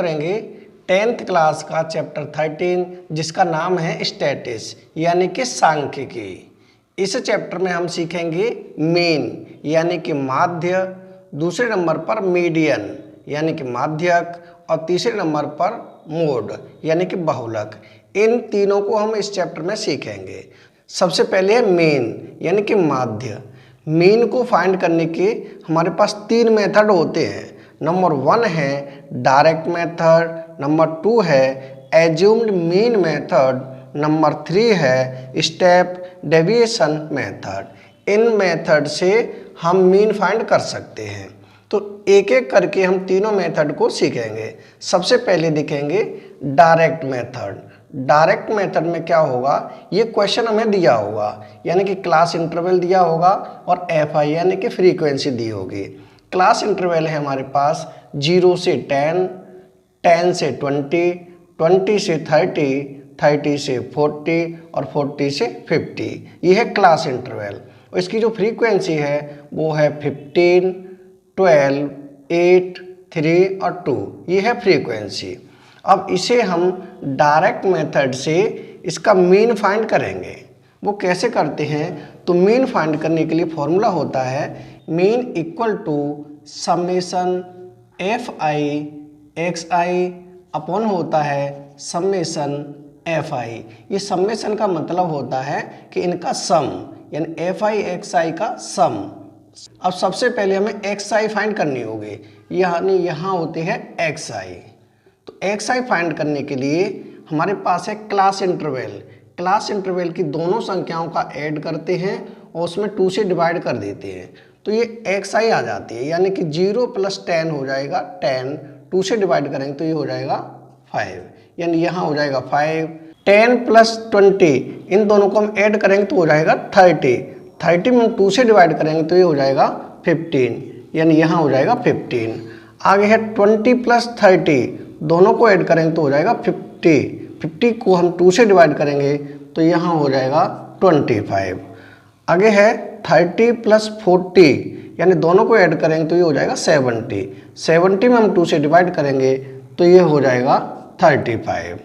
करेंगे 10th class का chapter 13 जिसका नाम है स्टैटिस यानी कि सांख्यिकी। इस चैप्टर में हम सीखेंगे मीन यानी कि माध्य, दूसरे नंबर पर मीडियन यानी कि माध्यक और तीसरे नंबर पर मोड यानी कि बहुलक। इन तीनों को हम इस चैप्टर में सीखेंगे। सबसे पहले है मीन यानी कि माध्य। मीन को फाइंड करने के हमारे पास 3 मेथड होते हैं। नंबर 1 है डायरेक्ट मेथड, नंबर 2 है एज्यूम्ड मीन मेथड, नंबर 3 है स्टेप डेविएशन मेथड। इन मेथड से हम मीन फाइंड कर सकते हैं। तो एक एक करके हम तीनों मेथड को सीखेंगे। सबसे पहले देखेंगे डायरेक्ट मेथड। डायरेक्ट मेथड में क्या होगा, ये क्वेश्चन हमें दिया होगा यानी कि क्लास इंटरवल दिया होगा और एफ आई यानी कि फ्रीक्वेंसी दी होगी। क्लास इंटरवल है हमारे पास 0 से 10, 10 से 20, 20 से 30, 30 से 40 और 40 से 50। ये है क्लास इंटरवल। और इसकी जो फ्रीक्वेंसी है वो है 15, 12, 8, 3 और 2। ये है फ्रीक्वेंसी। अब इसे हम डायरेक्ट मेथड से इसका मीन फाइंड करेंगे। वो कैसे करते हैं, तो मीन फाइंड करने के लिए फॉर्मूला होता है mean equal to summation F I X I upon होता है समेशन एफ आई। ये समेशन का मतलब होता है कि इनका सम यानी एफ आई एक्स आई का सम। अब सबसे पहले हमें एक्स आई फाइंड करनी होगी, यानी यहाँ होते हैं एक्स आई। तो एक्स आई फाइंड करने के लिए हमारे पास है क्लास इंटरवल। क्लास इंटरवल की दोनों संख्याओं का ऐड करते हैं और उसमें 2 से डिवाइड कर देते हैं, तो ये एक्स आई आ जाती है। यानी कि 0 + 10 हो जाएगा 10, 2 से डिवाइड करेंगे तो ये हो जाएगा 5, यानी यहाँ हो जाएगा 5। 10 + 20 इन दोनों को हम ऐड करेंगे तो हो जाएगा 30, 30 में हम 2 से डिवाइड करेंगे तो ये हो जाएगा 15, यानी यहाँ हो जाएगा 15। आगे है 20 + 30 दोनों को ऐड करेंगे तो हो जाएगा 50, 50 को हम 2 से डिवाइड करेंगे तो यहाँ हो जाएगा 25। आगे है 30 + 40 यानी दोनों को ऐड करेंगे तो ये हो जाएगा 70, 70 में हम 2 से डिवाइड करेंगे तो ये हो जाएगा 35।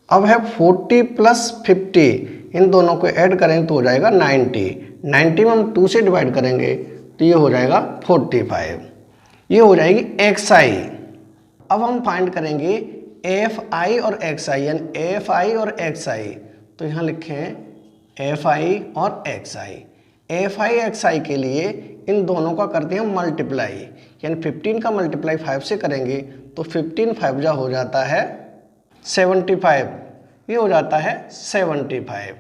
अब है 40 + 50 इन दोनों को ऐड करेंगे तो हो जाएगा 90, 90 में हम 2 से डिवाइड करेंगे तो ये हो जाएगा 45। ये हो जाएगी एक्स आई। अब हम फाइंड करेंगे एफ आई और एक्स आई, यानी एफ आई और एक्स आई। तो यहाँ लिखें एफ आई और X I. F I X I के लिए इन दोनों का करते हैं मल्टीप्लाई, यानी 15 का मल्टीप्लाई 5 से करेंगे तो 15 5 जा हो जाता है 75, ये हो जाता है 75।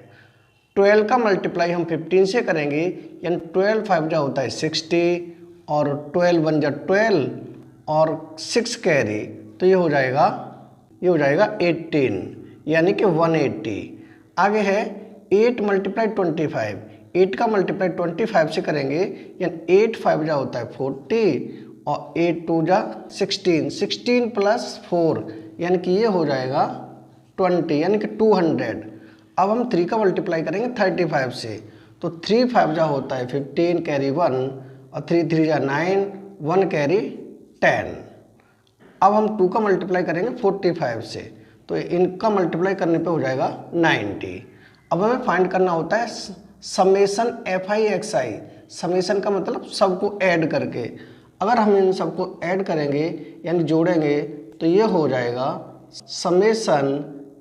12 का मल्टीप्लाई हम 15 से करेंगे यानी 12 5 जा होता है 60 और 12 1 जा 12 और 6 कैरी तो ये हो जाएगा 18, यानी कि 180। आगे है 8 × 25, 8 का मल्टीप्लाई 25 से करेंगे यानी 8 5 जा होता है 40 और 8 2 जा 16, 16 + 4 यानी कि ये हो जाएगा 20, यानी कि 200। अब हम 3 का मल्टीप्लाई करेंगे 35 से तो 3 5 जा होता है 15 कैरी 1 और 3 3 जा 9, 1 कैरी 10। अब हम 2 का मल्टीप्लाई करेंगे 45 से तो इनका मल्टीप्लाई करने पे हो जाएगा 90। अब हमें फाइंड करना होता है summation F I X I. Summation का मतलब सबको ऐड करके। अगर हम इन सबको ऐड करेंगे यानी जोड़ेंगे तो ये हो जाएगा summation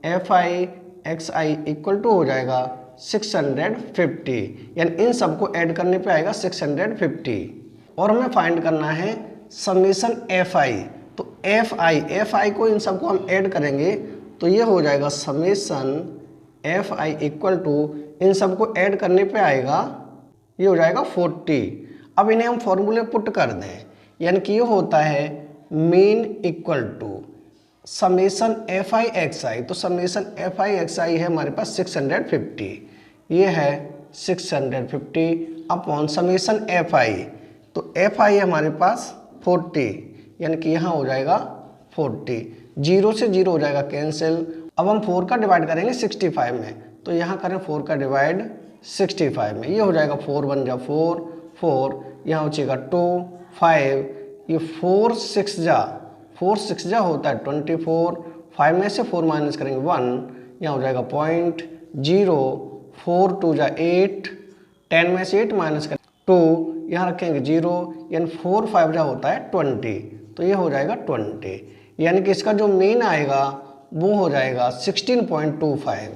F I X I equal to हो जाएगा 650, यानी इन सबको ऐड करने पे आएगा 650। और हमें फाइंड करना है समेशन एफ आई। तो एफ आई को इन सबको हम ऐड करेंगे तो ये हो जाएगा summation F I equal to इन सबको ऐड करने पे आएगा ये हो जाएगा 40। अब इन्हें हम फॉर्मूले पुट कर दें, यानी कि ये होता है mean equal to summation F I X I. तो summation F I X I है हमारे पास 650, ये है 650 अपॉन समेशन एफ आई। तो एफ आई हमारे पास 40, यानी कि यहाँ हो जाएगा 40, 0 से 0 हो जाएगा कैंसिल। अब हम 4 का डिवाइड करेंगे 65 में तो यहाँ करें 4 का डिवाइड 65 में, ये हो जाएगा 4 1 जा 4, 4 यहाँ हो जाएगा 2 5, ये 4 6 जा 4 6 जा होता है 24, 5 में से 4 माइनस करेंगे 1, यहाँ हो जाएगा 0.0, 4 2 जा 8, 10 में से 8 माइनस करेंगे 2, यहाँ रखेंगे 0, यानी 4 5 जा होता है 20, तो ये हो जाएगा 20, यानी कि इसका जो मीन आएगा वो हो जाएगा 16.25,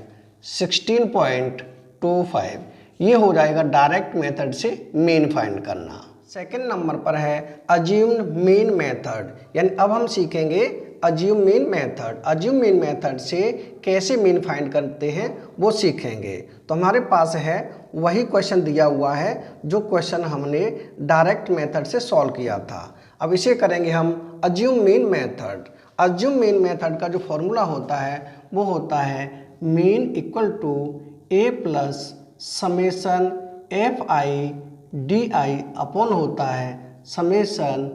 16.25। ये हो जाएगा डायरेक्ट मेथड से मीन फाइंड करना। सेकंड नंबर पर है अज्यूम्ड मीन मेथड, यानी अब हम सीखेंगे assume mean method. Assume mean method से कैसे मीन फाइंड करते हैं वो सीखेंगे। तो हमारे पास है वही क्वेश्चन दिया हुआ है जो क्वेश्चन हमने डायरेक्ट मेथड से सॉल्व किया था। अब इसे करेंगे हम assume mean method. Assume mean method का जो फॉर्मूला होता है वो होता है mean equal to A plus summation F I D I upon होता है समेसन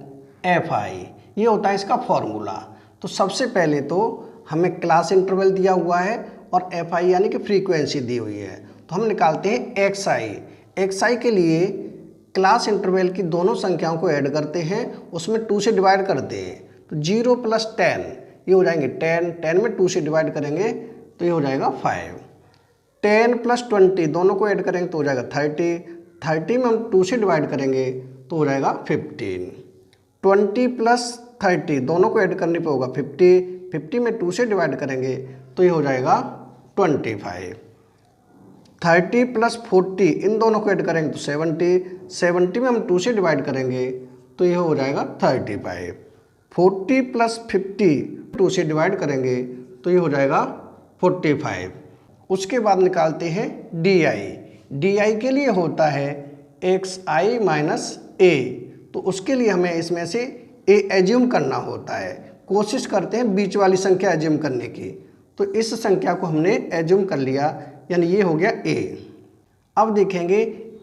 एफ आई। ये होता है इसका फॉर्मूला। तो सबसे पहले तो हमें क्लास इंटरवल दिया हुआ है और एफ आई यानी कि फ्रीक्वेंसी दी हुई है, तो हम निकालते हैं एक्स आई। एक्स आई के लिए क्लास इंटरवल की दोनों संख्याओं को ऐड करते हैं, उसमें 2 से डिवाइड करते हैं, तो 0 + 10 ये हो जाएंगे 10, 10 में 2 से डिवाइड करेंगे तो ये हो जाएगा 5, 10 + 20 दोनों को ऐड करेंगे तो हो जाएगा 30, 30 में हम 2 से डिवाइड करेंगे तो हो जाएगा 15, 20 + 30 दोनों को ऐड करने पे होगा 50, 50 में 2 से डिवाइड करेंगे तो ये हो जाएगा 25, 30 + 40 इन दोनों को ऐड करेंगे तो 70, 70 में हम 2 से डिवाइड करेंगे तो ये हो जाएगा 35, 40 + 50 2 से डिवाइड करेंगे तो ये हो जाएगा 45। उसके बाद निकालते हैं डी आई। डी आई के लिए होता है एक्स आई माइनस ए, तो उसके लिए हमें इसमें से ए एज्यूम करना होता है। कोशिश करते हैं बीच वाली संख्या एज्यूम करने की, तो इस संख्या को हमने एज्यूम कर लिया, यानी ये हो गया ए। अब देखेंगे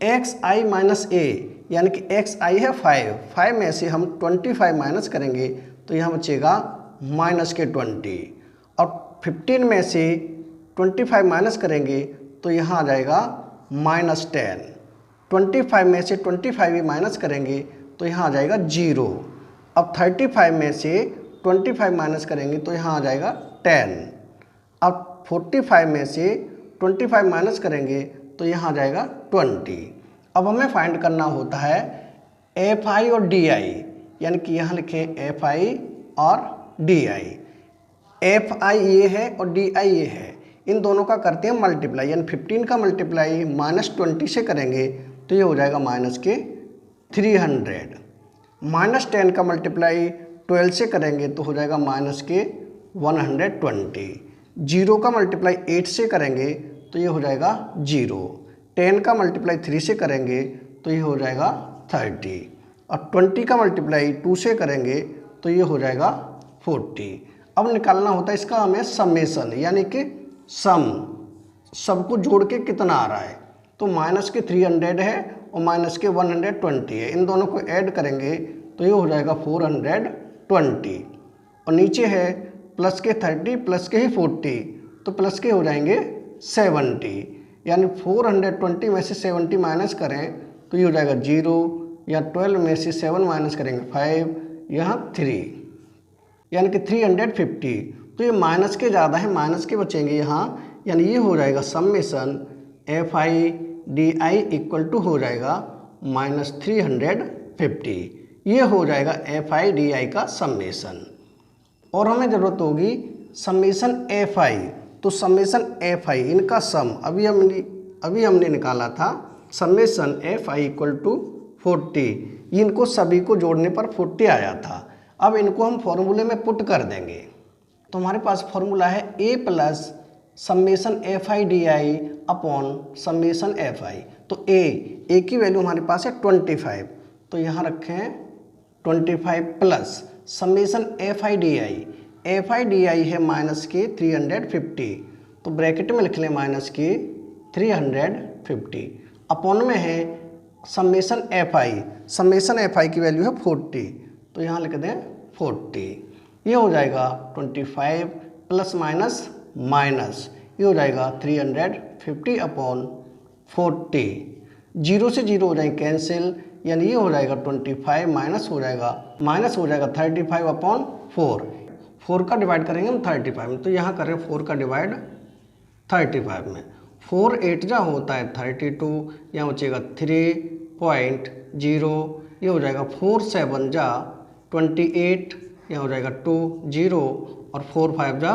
एक्स आई माइनस ए, यानी कि एक्स आई है 5, 5 में से हम 25 माइनस करेंगे तो यहाँ बचेगा -20, और 15 में से 25 माइनस करेंगे तो यहाँ आ जाएगा -10, 25 में से 25 भी माइनस करेंगे तो यहाँ आ जाएगा 0। अब 35 में से 25 माइनस करेंगे तो यहाँ आ जाएगा 10। अब 45 में से 25 माइनस करेंगे तो यहाँ आ जाएगा 20। अब हमें फाइंड करना होता है एफ आई और डी आई, यानी कि यहाँ लिखें एफ आई और डी आई। एफ आई ये है और डी आई ये है, इन दोनों का करते हैं मल्टीप्लाई, यानी 15 का मल्टीप्लाई -20 से करेंगे तो ये हो जाएगा -300। -10 का मल्टीप्लाई 12 से करेंगे तो हो जाएगा -120। 0 का मल्टीप्लाई 8 से करेंगे तो ये हो जाएगा 0। 10 का मल्टीप्लाई 3 से करेंगे तो ये हो जाएगा 30, और 20 का मल्टीप्लाई 2 से करेंगे तो ये हो जाएगा 40। अब निकालना होता है इसका हमें समेसन, यानी कि सम, सबको जोड़ के कितना आ रहा है। तो -300 है और -120 है, इन दोनों को ऐड करेंगे तो ये हो जाएगा 420, और नीचे है +30 +40, तो प्लस के हो जाएंगे 70, यानी 420 में से 70 माइनस करें तो ये हो जाएगा 0, या 12 में से 7 माइनस करेंगे 5, यहाँ 3, यानी कि 350। तो ये माइनस के ज़्यादा है, माइनस के बचेंगे यहाँ, यानी ये हो जाएगा summation F I D I equal to हो जाएगा -350। ये हो जाएगा एफ आई डी आई का समेसन। और हमें ज़रूरत होगी समेसन एफ आई, तो समेसन एफ आई इनका सम अभी हमने निकाला था, summation F I equal to 40, इनको सभी को जोड़ने पर 40 आया था। अब इनको हम फॉर्मूले में पुट कर देंगे, तो हमारे पास फॉर्मूला है A plus summation F I D I upon summation F I. तो ए की वैल्यू हमारे पास है 25, तो यहाँ रखें 25 plus summation F I D आई है -350, तो ब्रैकेट में लिख लें -350, अपॉन में है समेसन एफ आई की वैल्यू है 40, तो यहाँ लिख दें 40। ये हो जाएगा 25 प्लस माइनस ये हो जाएगा 350 अपॉन 40, जीरो से जीरो हो जाएंगे कैंसिल, यानी ये हो जाएगा 25 माइनस हो जाएगा 35/4। 4 का डिवाइड करेंगे हम 35 में, तो यहाँ करें 4 का डिवाइड 35 में। 4 8 जा होता है 32, यहाँ बचेगा 3.0, ये हो जाएगा 4 7 जा 28, यहाँ हो जाएगा 2 0 और 4 5 जा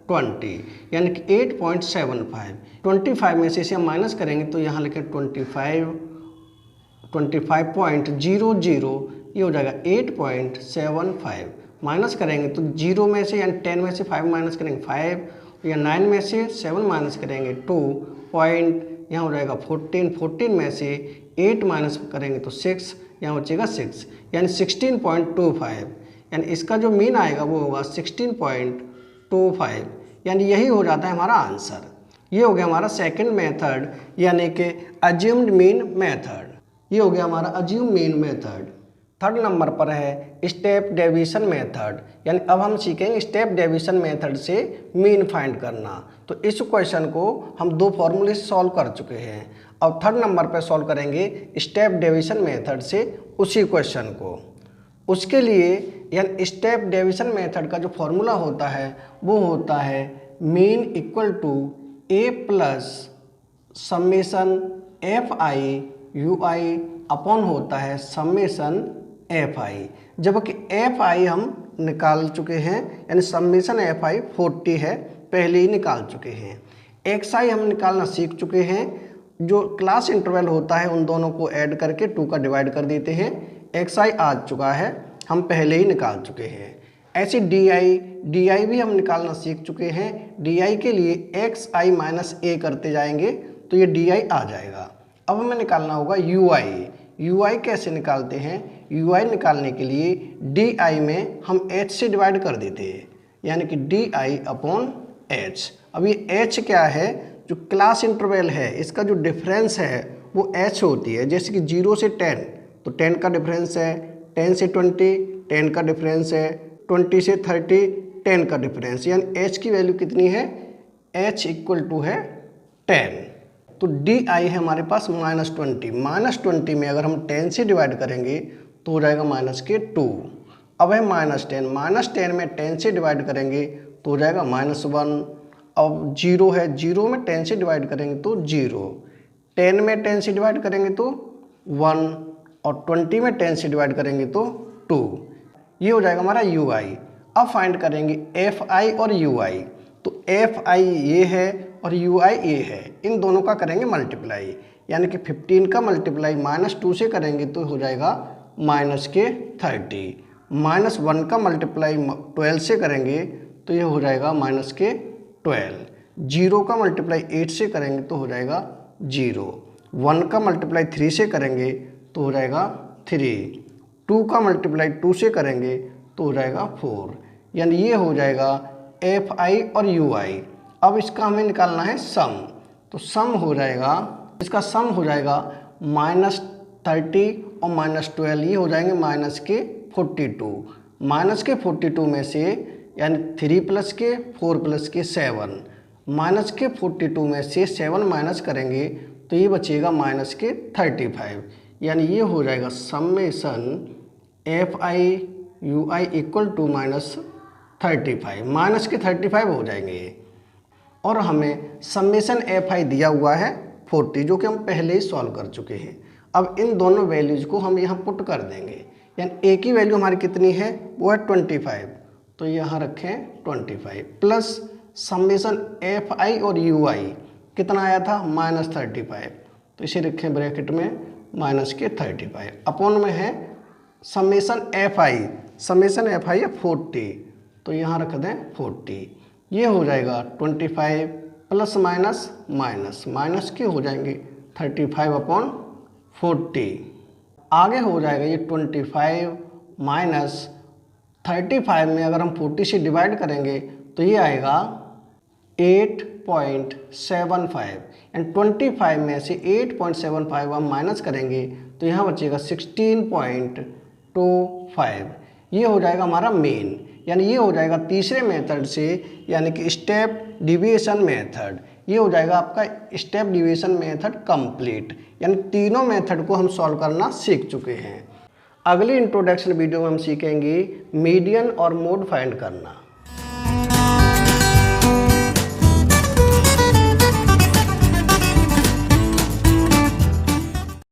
20, यानी कि 8.75। 25 में से इसे हम माइनस करेंगे तो यहाँ लिखें 25.00, ये हो जाएगा 8.75। माइनस करेंगे तो 0 में से यानी 10 में से 5 माइनस करेंगे 5, या 9 में से 7 माइनस करेंगे 2 पॉइंट, यहाँ हो जाएगा 14 में से 8 माइनस करेंगे तो 6, यहाँ बचेगा 6, यानी 16.25, यानी इसका जो मीन आएगा वो होगा 16.25, यानी यही हो जाता है हमारा आंसर। ये हो गया हमारा सेकंड मेथड, यानी कि अज्यूम्ड मीन मेथड। ये हो गया हमारा assume mean method. Third number पर है स्टेप डेविएशन मेथड, यानी अब हम सीखेंगे स्टेप डेविएशन मेथड से मीन फाइंड करना। तो इस क्वेश्चन को हम 2 फॉर्मूले से सॉल्व कर चुके हैं, अब थर्ड नंबर पर सॉल्व करेंगे स्टेप डेविएशन मेथड से उसी क्वेश्चन को। उसके लिए यानी स्टेप डेविएशन मेथड का जो फॉर्मूला होता है वो होता है mean equal to A plus summation F I U I upon होता है समेशन एफ आई, जबकि एफ आई हम निकाल चुके हैं, यानी समेशन एफ आई 40 है, पहले ही निकाल चुके हैं। एक्स आई हम निकालना सीख चुके हैं, जो क्लास इंटरवल होता है उन दोनों को ऐड करके 2 का डिवाइड कर देते हैं। एक्स आई आ चुका है, हम पहले ही निकाल चुके हैं। ऐसे डी आई भी हम निकालना सीख चुके हैं। डी आई के लिए एक्स आई माइनस ए करते जाएंगे तो ये डी आई आ जाएगा। अब हमें निकालना होगा यू आई। यू आई कैसे निकालते हैं? यू आई निकालने के लिए डी आई में हम एच से डिवाइड कर देते हैं, यानी कि डी आई अपॉन एच। अब ये एच क्या है? जो क्लास इंटरवल है इसका जो डिफरेंस है वो एच होती है। जैसे कि 0 से 10 तो 10 का डिफरेंस है, 10 से 20 10 का डिफरेंस है, 20 से 30 10 का डिफरेंस, यानी एच की वैल्यू कितनी है? एच इक्वल टू है 10। तो डी आई है हमारे पास -20। -20 में अगर हम 10 से डिवाइड करेंगे तो हो जाएगा -2। अब है -10, -10 में 10 से डिवाइड करेंगे तो हो जाएगा -1। अब 0 है, 0 में 10 से डिवाइड करेंगे तो 0, 10 में 10 से डिवाइड करेंगे तो 1 और 20 में 10 से डिवाइड करेंगे तो 2। ये हो जाएगा हमारा यू आई। अब फाइंड करेंगे एफ आई और यू आई। तो एफ आई ये है और यू आई ये है, इन दोनों का करेंगे मल्टीप्लाई, यानी कि 15 का मल्टीप्लाई -2 से करेंगे तो हो जाएगा -30। -1 का मल्टीप्लाई 12 से करेंगे तो ये हो जाएगा -12। 0 का मल्टीप्लाई 8 से करेंगे तो हो जाएगा 0। 1 का मल्टीप्लाई 3 से करेंगे तो हो जाएगा 3। 2 का मल्टीप्लाई 2 से करेंगे तो हो जाएगा 4, यानी ये हो जाएगा एफ आई और यू आई। अब इसका हमें निकालना है सम। तो सम हो जाएगा, इसका सम हो जाएगा -30 और -12, ये हो जाएंगे -42। -42 में से यानी 3 प्लस के 4 प्लस के 7, -42 में से 7 माइनस करेंगे तो ये बचेगा -35, यानी ये हो जाएगा summation F I U I equal to -35, -35 हो जाएंगे ये। और हमें समेशन एफ आई दिया हुआ है 40, जो कि हम पहले ही सॉल्व कर चुके हैं। अब इन दोनों वैल्यूज़ को हम यहाँ पुट कर देंगे, यानी ए की वैल्यू हमारी कितनी है? वो है 25, तो यहाँ रखें 25 प्लस समेशन एफ आई और यू आई कितना आया था? -35, तो इसे रखें ब्रैकेट में -35 अपॉन में है समेशन एफ आई है 40, तो यहाँ रख दें 40। ये हो जाएगा 25 प्लस माइनस के हो जाएंगे 35 अपॉन 40। आगे हो जाएगा ये 25 माइनस 35 में अगर हम 40 से डिवाइड करेंगे तो ये आएगा 8.75, एंड 25 में से 8.75 हम माइनस करेंगे तो यहाँ बचेगा 16.25। ये हो जाएगा हमारा मेन, यानी ये हो जाएगा तीसरे मेथड से, यानी कि स्टेप डिविएशन मेथड। ये हो जाएगा आपका स्टेप डिविएशन मेथड कंप्लीट। यानी तीनों मेथड को हम सॉल्व करना सीख चुके हैं। अगली इंट्रोडक्शन वीडियो में हम सीखेंगे मीडियन और मोड फाइंड करना।